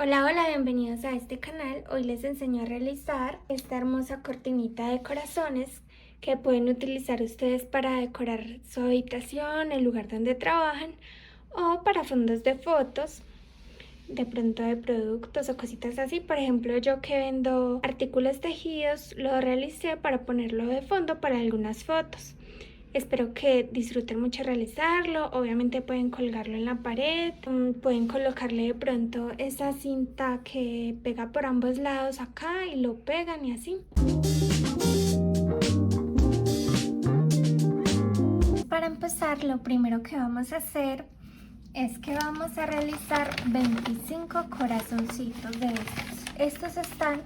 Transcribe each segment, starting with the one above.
Hola, hola, bienvenidos a este canal. Hoy les enseño a realizar esta hermosa cortinita de corazones que pueden utilizar ustedes para decorar su habitación, el lugar donde trabajan o para fondos de fotos, de pronto de productos o cositas así. Por ejemplo, yo que vendo artículos tejidos, lo realicé para ponerlo de fondo para algunas fotos. Espero que disfruten mucho realizarlo. Obviamente pueden colgarlo en la pared, pueden colocarle de pronto esa cinta que pega por ambos lados acá y lo pegan y así. Para empezar, lo primero que vamos a hacer es que vamos a realizar 25 corazoncitos de estos. Estos están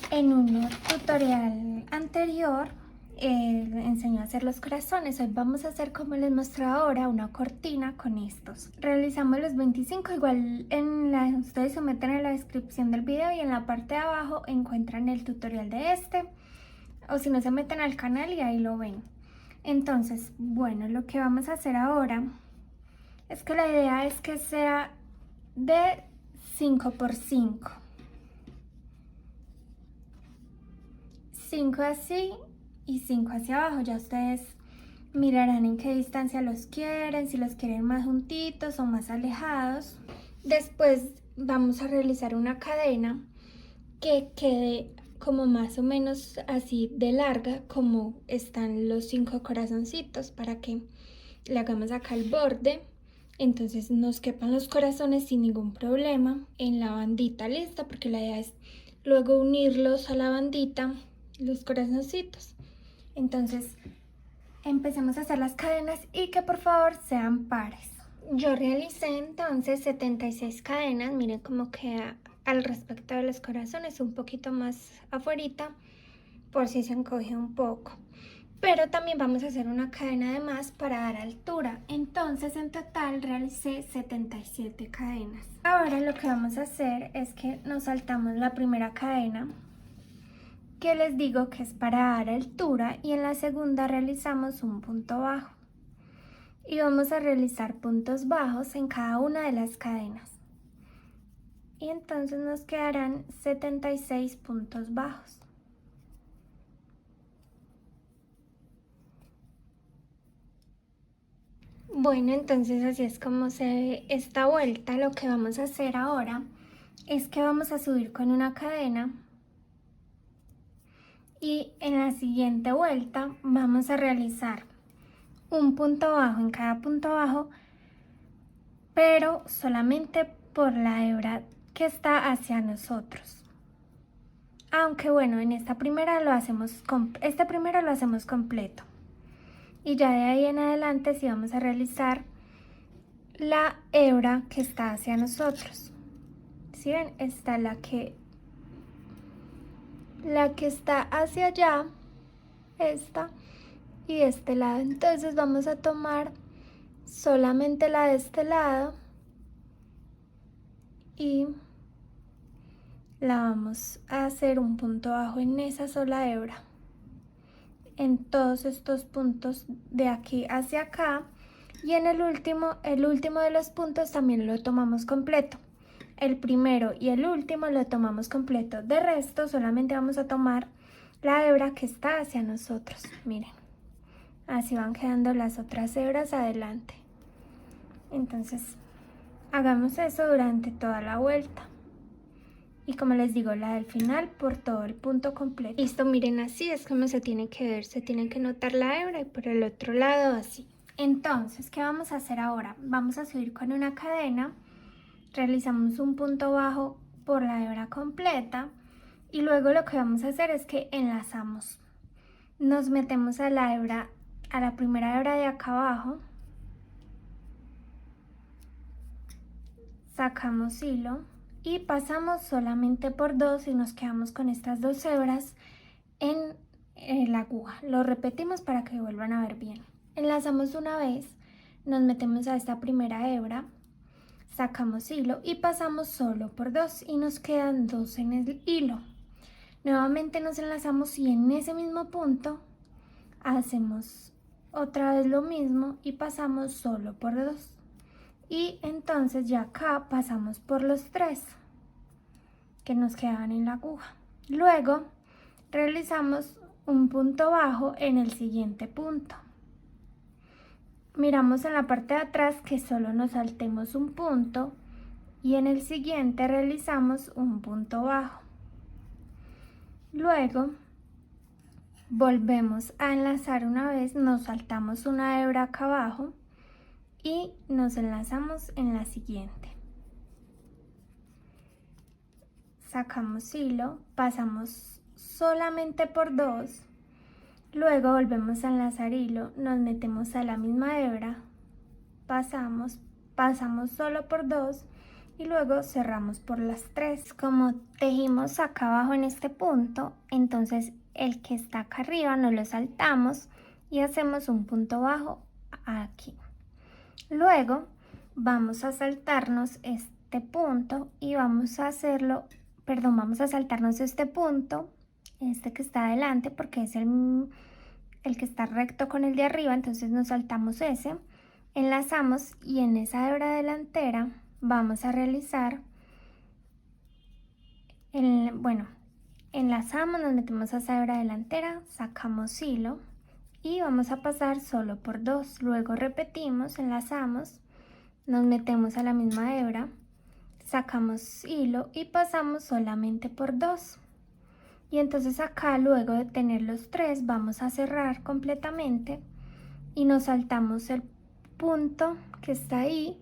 en un tutorial anterior. Enseñó a hacer los corazones. Hoy vamos a hacer, como les muestro ahora, una cortina con estos. Realizamos los 25, igual ustedes se meten en la descripción del video y en la parte de abajo encuentran el tutorial de este, o si no se meten al canal y ahí lo ven. Entonces, bueno, lo que vamos a hacer ahora es que la idea es que sea de 5 por 5, 5 así y 5 hacia abajo. Ya ustedes mirarán en qué distancia los quieren, si los quieren más juntitos o más alejados. Después vamos a realizar una cadena que quede como más o menos así de larga como están los 5 corazoncitos, para que le hagamos acá el borde, entonces nos quepan los corazones sin ningún problema en la bandita. Lista, porque la idea es luego unirlos a la bandita, los corazoncitos. Entonces empecemos a hacer las cadenas y que por favor sean pares. Yo realicé entonces 76 cadenas. Miren cómo queda al respecto de los corazones, un poquito más afuerita por si se encoge un poco, pero también vamos a hacer una cadena de más para dar altura. Entonces en total realicé 77 cadenas. Ahora lo que vamos a hacer es que nos saltamos la primera cadena, que les digo que es para dar altura, y en la segunda realizamos un punto bajo y vamos a realizar puntos bajos en cada una de las cadenas, y entonces nos quedarán 76 puntos bajos. Bueno, entonces así es como se ve esta vuelta. Lo que vamos a hacer ahora es que vamos a subir con una cadena y en la siguiente vuelta vamos a realizar un punto bajo en cada punto bajo, pero solamente por la hebra que está hacia nosotros. Aunque bueno, en esta primera lo hacemos completo, y ya de ahí en adelante sí vamos a realizar la hebra que está hacia nosotros. Si ven, está la que está hacia allá, esta y este lado. Entonces vamos a tomar solamente la de este lado y la vamos a hacer un punto bajo en esa sola hebra, en todos estos puntos de aquí hacia acá, y en el último de los puntos también lo tomamos completo. El primero y el último lo tomamos completo. De resto solamente vamos a tomar la hebra que está hacia nosotros. Miren, así van quedando las otras hebras adelante. Entonces hagamos eso durante toda la vuelta, y como les digo, la del final por todo el punto completo. Listo, miren, así es como se tiene que ver. Se tiene que notar la hebra, y por el otro lado así. Entonces, ¿qué vamos a hacer ahora? Vamos a subir con una cadena, realizamos un punto bajo por la hebra completa, y luego lo que vamos a hacer es que enlazamos. Nos metemos a la hebra, a la primera hebra de acá abajo, sacamos hilo y pasamos solamente por dos, y nos quedamos con estas dos hebras en la aguja. Lo repetimos para que vuelvan a ver bien. Enlazamos una vez, nos metemos a esta primera hebra, sacamos hilo y pasamos solo por dos, y nos quedan dos en el hilo. Nuevamente nos enlazamos y en ese mismo punto hacemos otra vez lo mismo y pasamos solo por dos, y entonces ya acá pasamos por los 3 que nos quedaban en la aguja. Luego realizamos un punto bajo en el siguiente punto. Miramos en la parte de atrás que solo nos saltemos un punto y en el siguiente realizamos un punto bajo. Luego volvemos a enlazar una vez, nos saltamos una hebra acá abajo y nos enlazamos en la siguiente. Sacamos hilo, pasamos solamente por 2, luego volvemos a enlazar hilo, nos metemos a la misma hebra, pasamos solo por 2 y luego cerramos por las 3. Como tejimos acá abajo en este punto, entonces el que está acá arriba nos lo saltamos y hacemos un punto bajo aquí. Luego vamos a saltarnos este punto y vamos a saltarnos este punto, este que está adelante, porque es el que está recto con el de arriba, entonces nos saltamos ese, enlazamos y en esa hebra delantera vamos a realizar, enlazamos, nos metemos a esa hebra delantera, sacamos hilo y vamos a pasar solo por 2, luego repetimos, enlazamos, nos metemos a la misma hebra, sacamos hilo y pasamos solamente por 2. Y entonces acá, luego de tener los 3, vamos a cerrar completamente y nos saltamos el punto que está ahí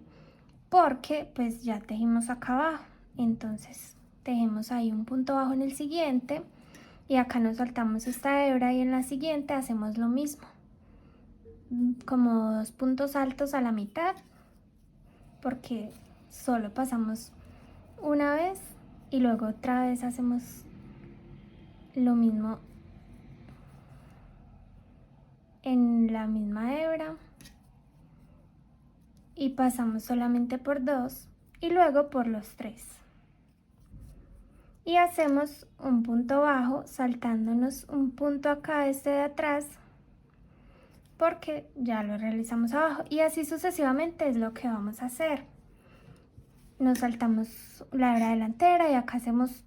porque pues ya tejimos acá abajo. Entonces tejemos ahí un punto bajo en el siguiente y acá nos saltamos esta hebra y en la siguiente hacemos lo mismo, como 2 puntos altos a la mitad, porque solo pasamos una vez y luego otra vez hacemos lo mismo en la misma hebra y pasamos solamente por 2 y luego por los 3 y hacemos un punto bajo saltándonos un punto acá, este de atrás, porque ya lo realizamos abajo, y así sucesivamente es lo que vamos a hacer. Nos saltamos la hebra delantera y acá hacemos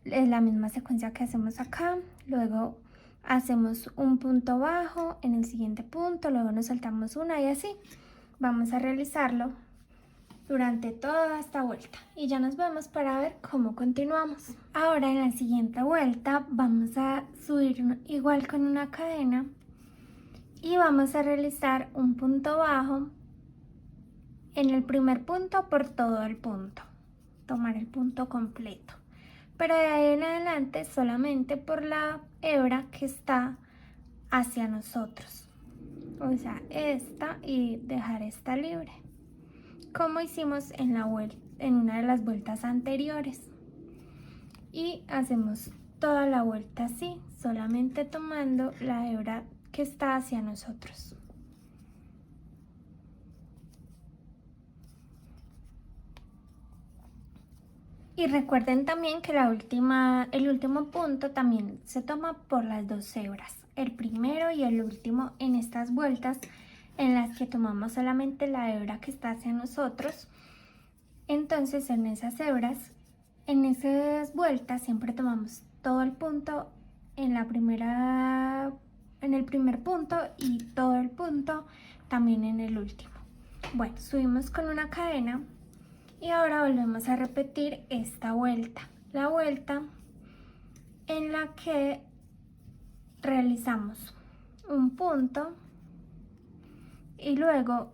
la misma secuencia que hacemos acá, luego hacemos un punto bajo en el siguiente punto, luego nos saltamos una y así vamos a realizarlo durante toda esta vuelta y ya nos vemos para ver cómo continuamos. Ahora en la siguiente vuelta vamos a subir igual con una cadena y vamos a realizar un punto bajo en el primer punto por todo el punto, tomar el punto completo, pero de ahí en adelante solamente por la hebra que está hacia nosotros, o sea esta, y dejar esta libre, como hicimos en una de las vueltas anteriores, y hacemos toda la vuelta así, solamente tomando la hebra que está hacia nosotros. Y recuerden también que el último punto también se toma por las 2 hebras, el primero y el último en estas vueltas en las que tomamos solamente la hebra que está hacia nosotros. Entonces en esas hebras, en esas vueltas siempre tomamos todo el punto en el primer punto y todo el punto también en el último. Bueno, subimos con una cadena y ahora volvemos a repetir esta vuelta, la vuelta en la que realizamos un punto y luego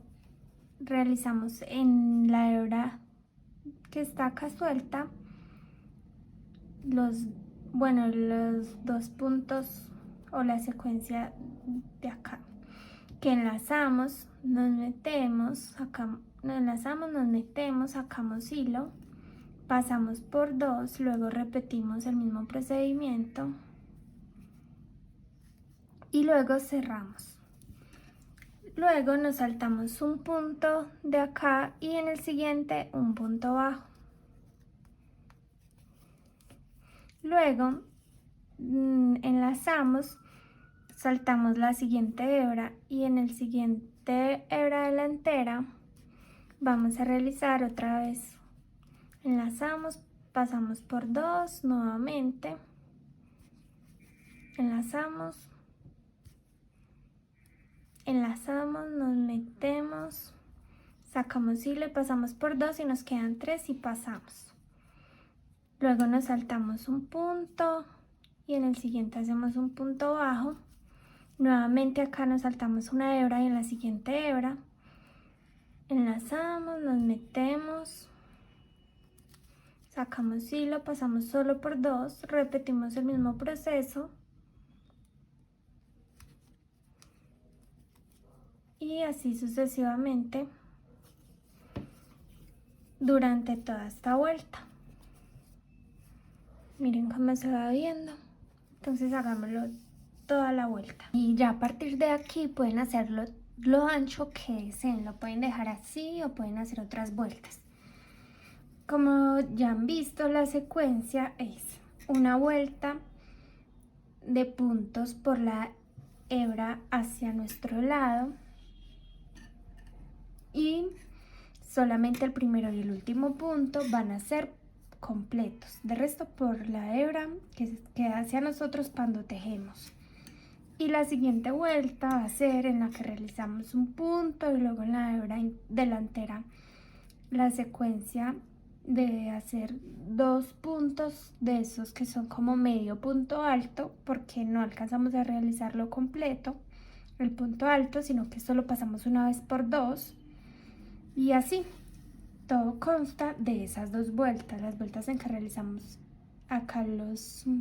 realizamos en la hebra que está acá suelta los 2 puntos o la secuencia de acá, que enlazamos, nos metemos, acá nos enlazamos, nos metemos, sacamos hilo, pasamos por 2, luego repetimos el mismo procedimiento y luego cerramos. Luego nos saltamos un punto de acá y en el siguiente un punto bajo. Luego enlazamos, saltamos la siguiente hebra y en el siguiente hebra delantera vamos a realizar otra vez, enlazamos, pasamos por 2 nuevamente, enlazamos, nos metemos, sacamos hilo y pasamos por 2 y nos quedan 3 y pasamos. Luego nos saltamos un punto y en el siguiente hacemos un punto bajo. Nuevamente acá nos saltamos una hebra y en la siguiente hebra enlazamos, nos metemos, sacamos hilo, pasamos solo por 2, repetimos el mismo proceso y así sucesivamente durante toda esta vuelta. Miren cómo se va viendo. Entonces hagámoslo toda la vuelta y ya a partir de aquí pueden hacerlo lo ancho que deseen, lo pueden dejar así o pueden hacer otras vueltas. Como ya han visto, la secuencia es una vuelta de puntos por la hebra hacia nuestro lado y solamente el primero y el último punto van a ser completos, de resto por la hebra que queda hacia nosotros cuando tejemos. Y la siguiente vuelta va a ser en la que realizamos un punto y luego en la hebra delantera la secuencia de hacer 2 puntos de esos que son como medio punto alto, porque no alcanzamos a realizarlo completo el punto alto, sino que solo pasamos una vez por 2 y así todo consta de esas 2 vueltas, las vueltas en que realizamos acá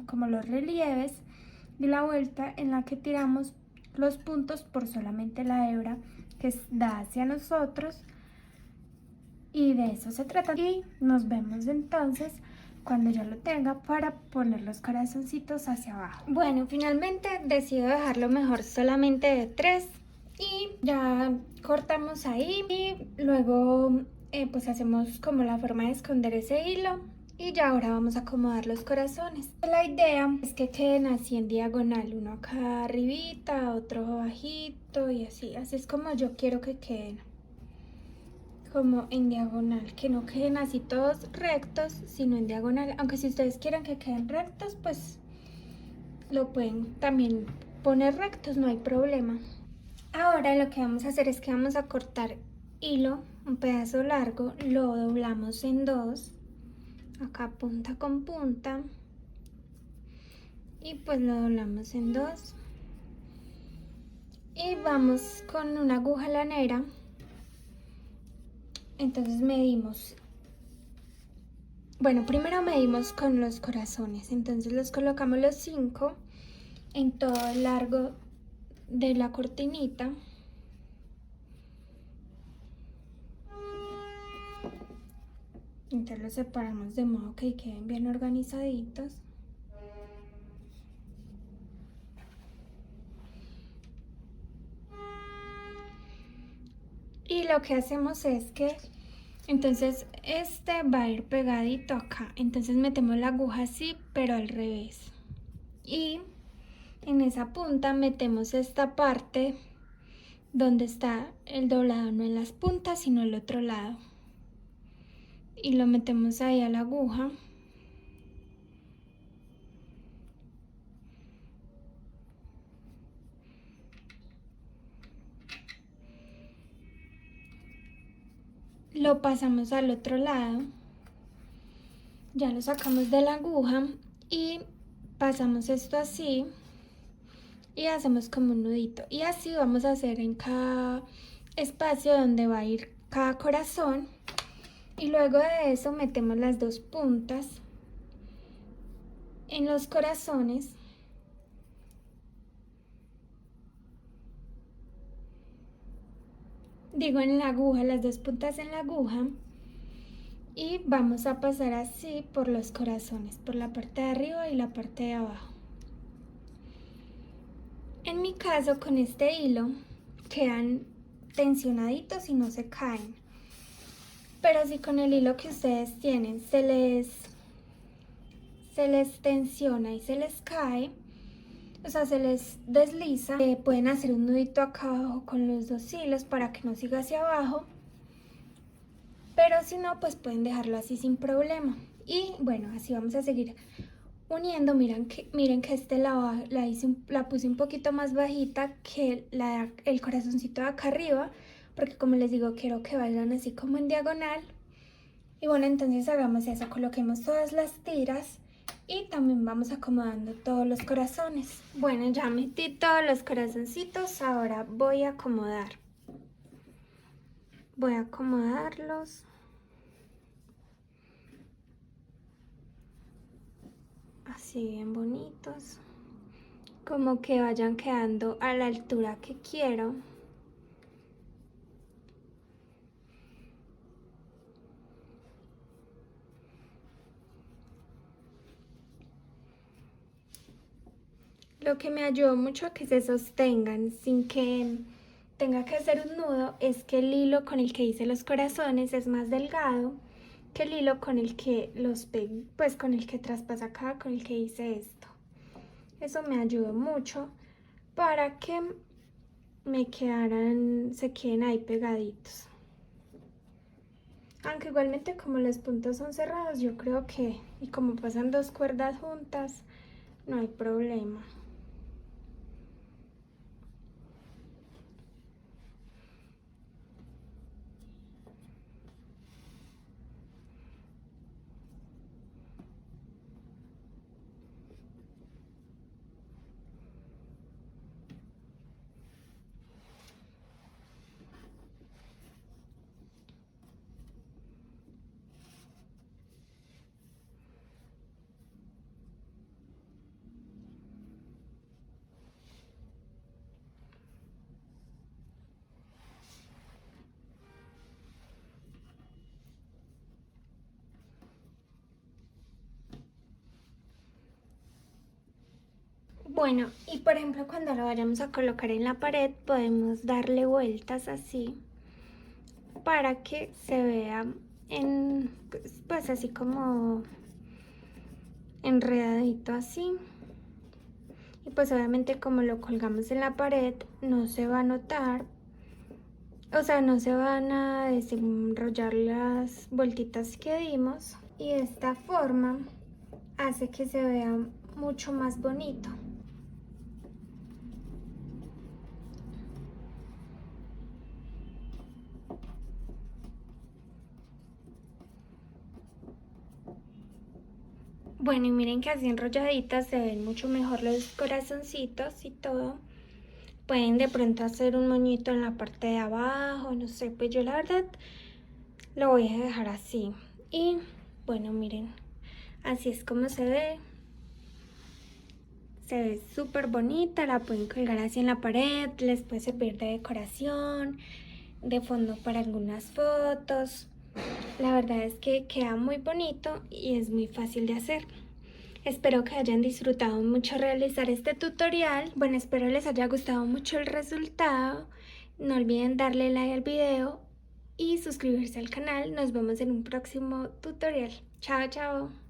como los relieves y la vuelta en la que tiramos los puntos por solamente la hebra que da hacia nosotros. Y de eso se trata. Y nos vemos entonces cuando ya lo tenga para poner los corazoncitos hacia abajo. Bueno, finalmente decido dejarlo mejor solamente de 3 y ya cortamos ahí y luego pues hacemos como la forma de esconder ese hilo y ya ahora vamos a acomodar los corazones. La idea es que queden así en diagonal, uno acá arribita, otro bajito y así es como yo quiero que queden, como en diagonal, que no queden así todos rectos, sino en diagonal, aunque si ustedes quieren que queden rectos, pues lo pueden también poner rectos, no hay problema. Ahora lo que vamos a hacer es que vamos a cortar hilo, un pedazo largo, lo doblamos en 2, acá punta con punta, y pues lo doblamos en 2, y vamos con una aguja lanera. Entonces medimos, bueno, primero medimos con los corazones, entonces los colocamos los 5 en todo el largo de la cortinita. Entonces los separamos de modo que queden bien organizaditos. Y lo que hacemos es que entonces este va a ir pegadito acá, entonces metemos la aguja así pero al revés y en esa punta metemos esta parte donde está el doblado, no en las puntas sino el otro lado, y lo metemos ahí a la aguja. Lo pasamos al otro lado, ya lo sacamos de la aguja y pasamos esto así y hacemos como un nudito, y así vamos a hacer en cada espacio donde va a ir cada corazón. Y luego de eso metemos las 2 puntas en los corazones digo en la aguja, las 2 puntas en la aguja, y vamos a pasar así por los corazones, por la parte de arriba y la parte de abajo. En mi caso con este hilo quedan tensionaditos y no se caen, pero si con el hilo que ustedes tienen se les tensiona y se les cae, o sea, se les desliza, pueden hacer un nudito acá abajo con los 2 hilos para que no siga hacia abajo pero si no, pues pueden dejarlo así sin problema. Y bueno, así vamos a seguir uniendo. Miren que la puse un poquito más bajita que el corazoncito de acá arriba, porque como les digo, quiero que vayan así como en diagonal. Y bueno, entonces hagamos eso, coloquemos todas las tiras y también vamos acomodando todos los corazones. Bueno, ya metí todos los corazoncitos, ahora voy a acomodar. Voy a acomodarlos. Así bien bonitos. Como que vayan quedando a la altura que quiero. Lo que me ayudó mucho a que se sostengan sin que tenga que hacer un nudo es que el hilo con el que hice los corazones es más delgado que el hilo con el que los pegué, pues con el que traspasa acá, con el que hice esto. Eso me ayudó mucho para que se queden ahí pegaditos. Aunque igualmente como los puntos son cerrados, yo creo que, y como pasan dos cuerdas juntas, no hay problema. Bueno, y por ejemplo cuando lo vayamos a colocar en la pared podemos darle vueltas así para que se vea pues así como enredadito así. Y pues obviamente como lo colgamos en la pared no se va a notar, o sea, no se van a desenrollar las vueltitas que dimos y de esta forma hace que se vea mucho más bonito. Bueno, y miren que así enrolladitas se ven mucho mejor los corazoncitos y todo. Pueden de pronto hacer un moñito en la parte de abajo, no sé, pues yo la verdad lo voy a dejar así. Y bueno, miren, así es como se ve. Se ve súper bonita, la pueden colgar así en la pared, les puede servir de decoración, de fondo para algunas fotos. La verdad es que queda muy bonito y es muy fácil de hacer. Espero que hayan disfrutado mucho realizar este tutorial. Bueno, espero les haya gustado mucho el resultado. No olviden darle like al video y suscribirse al canal. Nos vemos en un próximo tutorial. Chao, chao.